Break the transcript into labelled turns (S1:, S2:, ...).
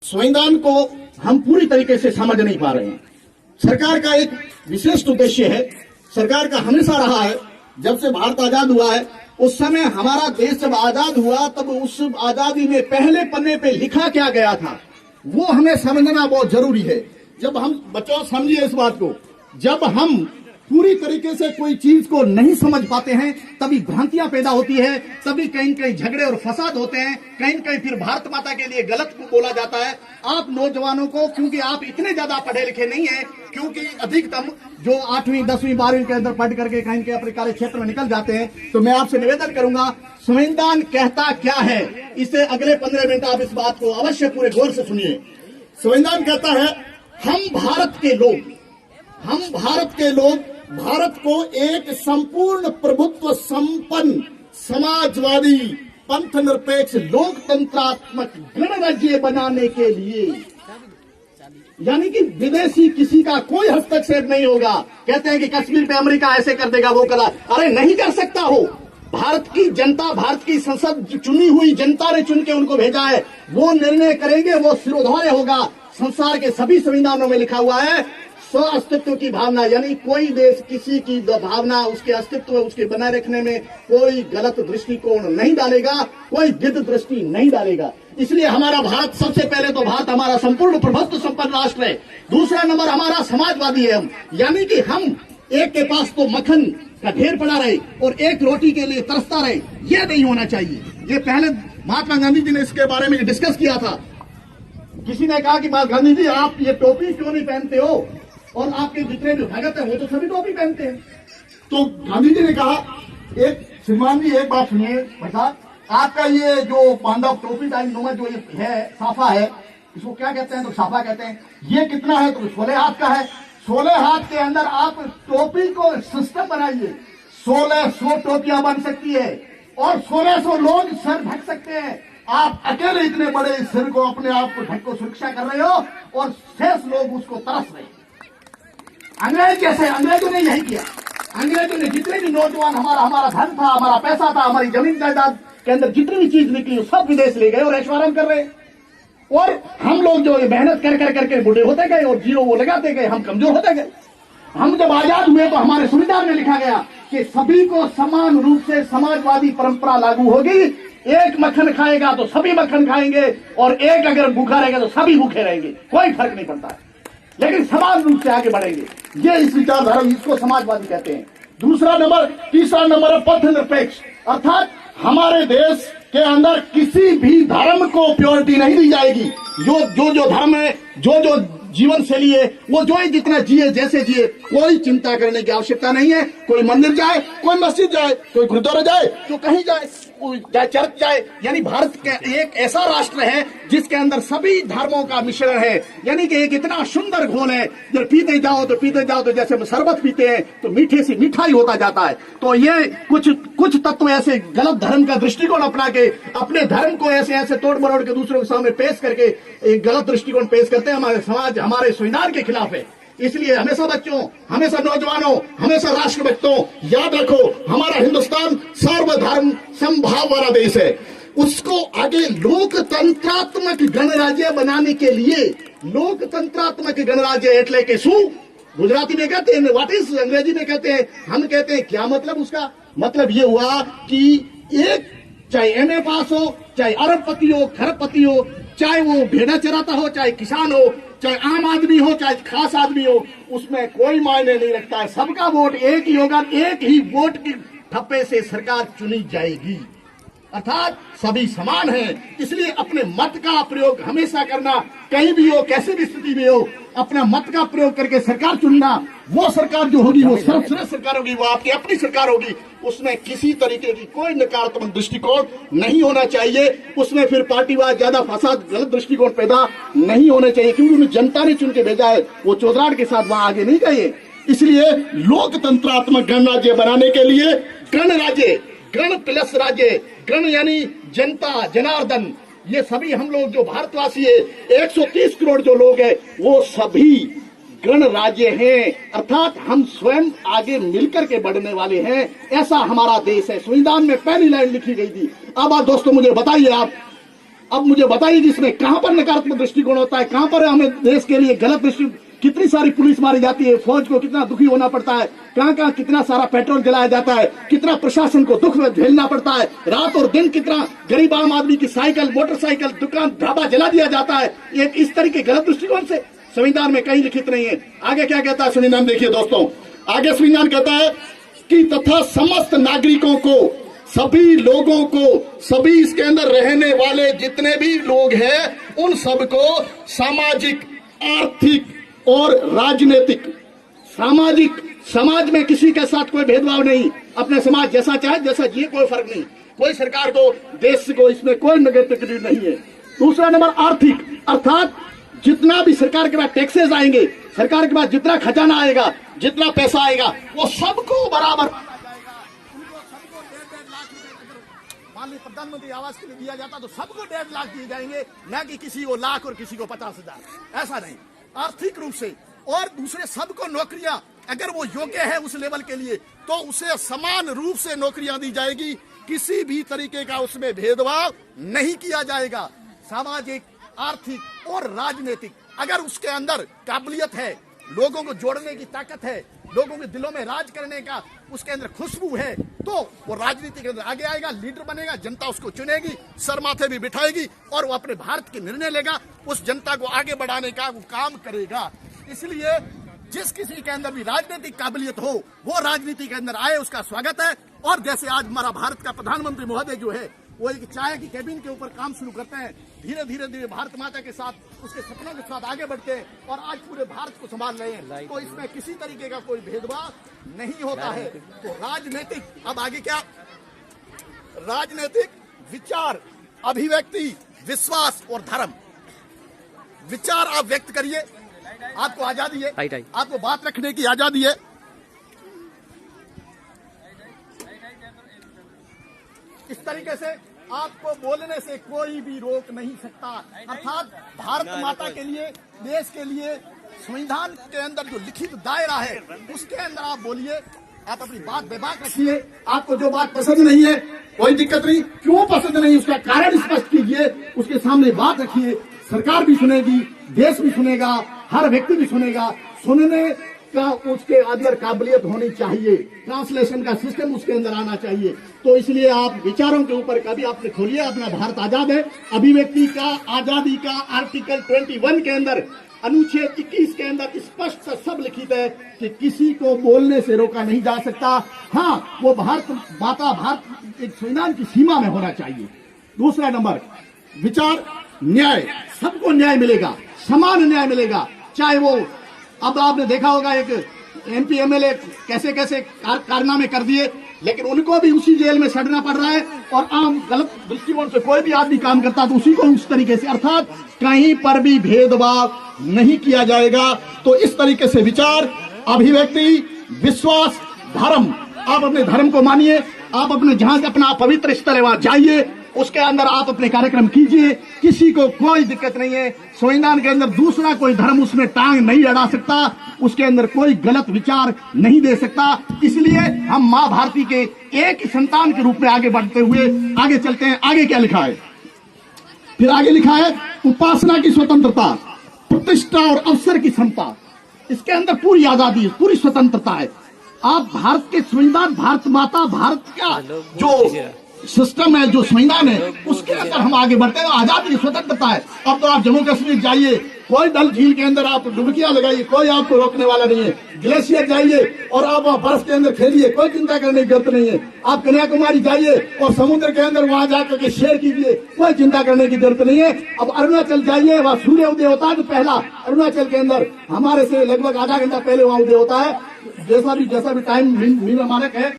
S1: संविधान को हम पूरी तरीके से समझ नहीं पा रहे हैं। सरकार का एक विशिष्ट उद्देश्य है, सरकार का हमेशा रहा है, जब से भारत आजाद हुआ है उस समय हमारा देश जब आजाद हुआ तब उस आजादी में पहले पन्ने पे लिखा क्या गया था वो हमें समझना बहुत जरूरी है। जब हम बच्चों समझिए इस बात को, जब हम पूरी तरीके से कोई चीज को नहीं समझ पाते हैं तभी भ्रांतियां पैदा होती है, तभी कहीं कहीं झगड़े और फसाद होते हैं, कहीं कहीं फिर भारत माता के लिए गलत बोला जाता है। आप नौजवानों को, क्योंकि आप इतने ज्यादा पढ़े लिखे नहीं हैं, क्योंकि अधिकतम जो 8वीं 10वीं 12वीं के अंदर पढ़ करके कहीं के अपने कार्य क्षेत्र में निकल जाते हैं, तो मैं आपसे निवेदन करूंगा संविधान कहता क्या है इसे अगले 15 मिनट आप इस बात को अवश्य पूरे गौर से सुनिए। संविधान कहता है हम भारत के लोग भारत को एक संपूर्ण प्रभुत्व संपन्न समाजवादी पंथ निरपेक्ष लोकतंत्रात्मक गणराज्य बनाने के लिए, यानी कि विदेशी किसी का कोई हस्तक्षेप नहीं होगा। कहते हैं कि कश्मीर पे अमेरिका ऐसे कर देगा वो करा, अरे नहीं कर सकता हो। भारत की जनता, भारत की संसद, चुनी हुई जनता ने चुन के उनको भेजा है, वो निर्णय करेंगे, वो सिरोधार्य होगा। संसार के सभी संविधानों में लिखा हुआ है स्व अस्तित्व की भावना, यानी कोई देश किसी की भावना, उसके अस्तित्व, उसके बनाए रखने में कोई गलत दृष्टिकोण नहीं डालेगा, कोई गिद्ध दृष्टि नहीं डालेगा। इसलिए हमारा भारत, सबसे पहले तो भारत हमारा संपूर्ण प्रभुत्व संपन्न राष्ट्र है। दूसरा नंबर हमारा समाजवादी है हम, यानी कि हम एक के पास तो मक्खन का ढेर पड़ा रहे और एक रोटी के लिए तरसता रहे, यह नहीं होना चाहिए। ये पहले महात्मा गांधी जी ने इसके बारे में डिस्कस किया था। किसी ने कहा कि गांधी जी आप ये टोपी क्यों नहीं पहनते हो, और आपके जितने भी भगत है वो तो सभी टोपी पहनते हैं। तो गांधी जी ने कहा, एक श्रीमान जी एक बात सुनिए बेटा, आपका ये जो पांडव टोपी टाइम नुमा जो ये है साफा है, इसको क्या कहते हैं, तो साफा कहते हैं। ये कितना है, तो 16 हाथ का है। 16 हाथ के अंदर आप टोपी को सिस्टम बनाइए, 1600 टोपियां बन सकती है और 1600 लोग सर ढक सकते हैं। आप अकेले इतने बड़े सिर को, अपने आप को ढक को सुरक्षा कर रहे हो और शेष लोग उसको तरस रहे हैं। अंग्रेज जैसे, अंग्रेजों ने यही किया। अंग्रेजों ने जितने भी नौजवान, हमारा धन था, हमारा पैसा था, हमारी जमीन जायदाद के अंदर जितनी भी चीज निकली सब विदेश ले गए और ऐश्वर्य कर रहे। और हम लोग जो मेहनत कर करके बूढ़े होते गए और जीरो वो लगाते गए, हम कमजोर होते गए। हम जब आजाद हुए तो हमारे संविधान में लिखा गया कि सभी को समान रूप से समाजवादी परंपरा लागू होगी। एक मक्खन खाएगा तो सभी मक्खन खाएंगे और एक अगर भूखा रहेगा तो सभी भूखे रहेंगे, कोई फर्क नहीं पड़ता है, लेकिन समान रूप से आगे बढ़ेंगे। ये इस विचारधारा, इसको समाजवादी कहते हैं। दूसरा नंबर, तीसरा नंबर है पंथ निरपेक्ष, अर्थात हमारे देश के अंदर किसी भी धर्म को प्योरिटी नहीं दी जाएगी। जो धर्म है, जो जीवन शैली है, वो जो ही जितना जिए, जैसे जिए, कोई चिंता करने की आवश्यकता नहीं है। कोई मंदिर जाए, कोई मस्जिद जाए, कोई गुरुद्वारा जाए, तो कहीं जाए, चर्च जाए, यानी भारत का एक ऐसा राष्ट्र है जिसके अंदर सभी धर्मों का मिश्रण है। यानी कि एक इतना सुंदर घोल है, जब पीते जाओ तो जैसे हम शरबत पीते हैं तो मीठे से मीठा ही होता जाता है। तो ये कुछ तत्व ऐसे गलत धर्म का दृष्टिकोण अपना के, अपने धर्म को ऐसे तोड़ मरोड़ के दूसरों के सामने पेश करके एक गलत दृष्टिकोण पेश करते हैं। हमारे समाज, हमारे संविधान के खिलाफ है। इसलिए हमेशा बच्चों, हमेशा नौजवानों, हमेशा राष्ट्रभक्तों, याद रखो हमारा हिंदुस्तान सर्वधर्म समभाव वाला देश है। उसको आगे लोकतंत्रात्मक गणराज्य बनाने के लिए, लोकतंत्रात्मक गणराज्य एटले के शू गुजराती में कहते हैं, व्हाट इज अंग्रेजी में कहते हैं, हम कहते हैं क्या मतलब उसका मतलब ये हुआ कि एक, चाहे एमए पास हो, चाहे अरबपति हो, खरबपति हो, चाहे वो भेड़ा चराता हो, चाहे किसान हो, चाहे आम आदमी हो, चाहे खास आदमी हो, उसमें कोई मायने नहीं रखता है। सबका वोट एक ही होगा, एक ही वोट की ठप्पे से सरकार चुनी जाएगी, अर्थात सभी समान हैं। इसलिए अपने मत का प्रयोग हमेशा करना, कहीं भी हो, कैसे भी स्थिति में हो, अपना मत का प्रयोग करके सरकार चुनना। वो सरकार जो होगी वो सर्वश्रेष्ठ सरकार होगी, वो आपकी अपनी सरकार होगी। उसमें किसी तरीके की कोई नकारात्मक दृष्टिकोण नहीं होना चाहिए। उसमें फिर पार्टीवाद, ज्यादा फसाद, गलत दृष्टिकोण पैदा नहीं होने चाहिए, क्योंकि उन्हें जनता ने चुन के भेजा है, वो चौधराड़ के साथ वहां आगे नहीं गए। इसलिए लोकतंत्रात्मक गणराज्य बनाने के लिए गणराज्य, गण प्लस राज्य, गण यानी जनता, जनार्दन, ये सभी हम लोग जो भारतवासी है, 130 करोड़ जो लोग हैं, वो सभी गणराज्य हैं, अर्थात हम स्वयं आगे मिलकर के बढ़ने वाले हैं। ऐसा हमारा देश है। संविधान में पहली लाइन लिखी गई थी। अब आप दोस्तों मुझे बताइए, आप अब मुझे बताइए कि इसमें कहां पर नकारात्मक दृष्टिकोण होता है, कहां पर हमें देश के लिए गलत दृष्टि, कितनी सारी पुलिस मारी जाती है, फौज को कितना दुखी होना पड़ता है, कहां कहां कितना सारा पेट्रोल जलाया जाता है, कितना प्रशासन को दुख में झेलना पड़ता है, रात और दिन कितना गरीब आम आदमी की साइकिल, मोटरसाइकिल, दुकान, ढाबा जला दिया जाता है। एक इस तरीके गलत दृष्टिकोण से संविधान में कहीं लिखित नहीं है। आगे क्या कहता है संविधान, देखिए दोस्तों, आगे संविधान कहता है कि तथा समस्त नागरिकों को, सभी लोगों को, सभी इसके अंदर रहने वाले जितने भी लोग हैं उन सबको सामाजिक, आर्थिक और राजनीतिक, सामाजिक, समाज में किसी के साथ कोई भेदभाव नहीं, अपने समाज जैसा चाहे जैसा जिए, कोई फर्क नहीं, कोई सरकार को, देश को इसमें कोई नेगेटिविटी नहीं है। दूसरा नंबर आर्थिक, अर्थात जितना भी सरकार के पास टैक्सेस आएंगे, सरकार के पास जितना खजाना आएगा, जितना पैसा आएगा, वो सबको बराबर, मान ली प्रधानमंत्री आवास के लिए दिया जाता तो सबको 1.5 लाख दिए जाएंगे, न कि किसी को लाख और किसी को 50,000, ऐसा नहीं, आर्थिक रूप से। और दूसरे सबको नौकरियां, अगर वो योग्य है उस लेवल के लिए तो उसे समान रूप से नौकरियां दी जाएगी, किसी भी तरीके का उसमें भेदभाव नहीं किया जाएगा। सामाजिक, आर्थिक और राजनीतिक, अगर उसके अंदर काबिलियत है, लोगों को जोड़ने की ताकत है, लोगों के दिलों में राज करने का उसके अंदर खुशबू है, तो वो राजनीति के अंदर आगे आएगा, लीडर बनेगा, जनता उसको चुनेगी, सर माथे भी बिठाएगी और वो अपने भारत के निर्णय लेगा, उस जनता को आगे बढ़ाने का वो काम करेगा। इसलिए जिस किसी के अंदर भी राजनीतिक काबिलियत हो वो राजनीति के अंदर आए, उसका स्वागत है। और जैसे आज हमारा भारत का प्रधानमंत्री महोदय जो है वो एक चाय की कैबिन के ऊपर काम शुरू करते हैं, धीरे धीरे धीरे भारत माता के साथ, उसके सपनों के साथ आगे बढ़ते हैं और आज पूरे भारत को संभाल रहे हैं, तो इसमें किसी तरीके का कोई भेदभाव नहीं होता है। तो राजनीतिक, अब आगे क्या, राजनीतिक विचार, अभिव्यक्ति, विश्वास और धर्म। विचार आप व्यक्त करिए, आपको आजादी है, आपको बात रखने की आजादी है, इस तरीके से आपको बोलने से कोई भी रोक नहीं सकता। अर्थात भारत माता के लिए, देश के लिए संविधान के अंदर जो लिखित दायरा है उसके अंदर आप बोलिए, आप अपनी बात बेबाक रखिए। आपको जो बात पसंद नहीं है कोई दिक्कत नहीं, क्यों पसंद नहीं उसका कारण स्पष्ट कीजिए, उसके सामने बात रखिए, सरकार भी सुनेगी, देश भी सुनेगा, हर व्यक्ति भी सुनेगा। सुनने का उसके अंदर काबिलियत होनी चाहिए, ट्रांसलेशन का सिस्टम उसके अंदर आना चाहिए। तो इसलिए आप विचारों के ऊपर कभी आपने खोलिए, अपना भारत आजाद है, अभिव्यक्ति का, आजादी का, आर्टिकल 21 के अंदर, अनुच्छेद 21 के अंदर स्पष्ट सब लिखित है कि किसी को बोलने से रोका नहीं जा सकता। हाँ, वो भारत माता, भारत एक संविधान की सीमा में होना चाहिए। दूसरा नंबर विचार, न्याय, सबको न्याय मिलेगा, समान न्याय मिलेगा, चाहे वो, अब आपने देखा होगा एक MP MLA कैसे कैसे कारनामे कर दिए, लेकिन उनको भी उसी जेल में सड़ना पड़ रहा है, और आम गलत दृष्टिकोण से कोई भी आदमी काम करता तो उसी को उस तरीके से, अर्थात कहीं पर भी भेदभाव नहीं किया जाएगा। तो इस तरीके से विचार, अभिव्यक्ति, विश्वास, धर्म, आप अपने धर्म को मानिए, आप अपने जहां से अपना पवित्र स्थल है वहां जाइए, उसके अंदर आप अपने कार्यक्रम कीजिए, किसी को कोई दिक्कत नहीं है। संविधान के अंदर दूसरा कोई धर्म उसमें टांग नहीं अड़ा सकता, उसके अंदर कोई गलत विचार नहीं दे सकता। इसलिए हम मां भारती के एक संतान के रूप में आगे बढ़ते हुए आगे चलते हैं। आगे क्या लिखा है, फिर आगे लिखा है उपासना की स्वतंत्रता, प्रतिष्ठा और अवसर की समता, इसके अंदर पूरी आजादी है, पूरी स्वतंत्रता है। आप भारत के संविधान, भारत माता, भारत का जो सिस्टम है, जो संविधान है, उसके अंदर हम आगे बढ़ते हैं, आजादी, स्वतंत्रता है। अब तो आप जम्मू कश्मीर जाइए, कोई डल झील के अंदर आप डुबकियां लगाइए, कोई आपको रोकने वाला नहीं है। ग्लेशियर जाइए और आप वहाँ बर्फ के अंदर खेलिए, कोई चिंता करने की जरूरत नहीं है। आप कन्याकुमारी जाइए और समुद्र के अंदर वहां जाकर के शेयर कीजिए, कोई चिंता करने की जरूरत नहीं है। अब अरुणाचल जाइए, वहाँ सूर्य उदय होता है, तो पहला अरुणाचल के अंदर हमारे से लगभग आधा घंटा पहले वहाँ उदय होता है। जैसा भी टाइम मानक है।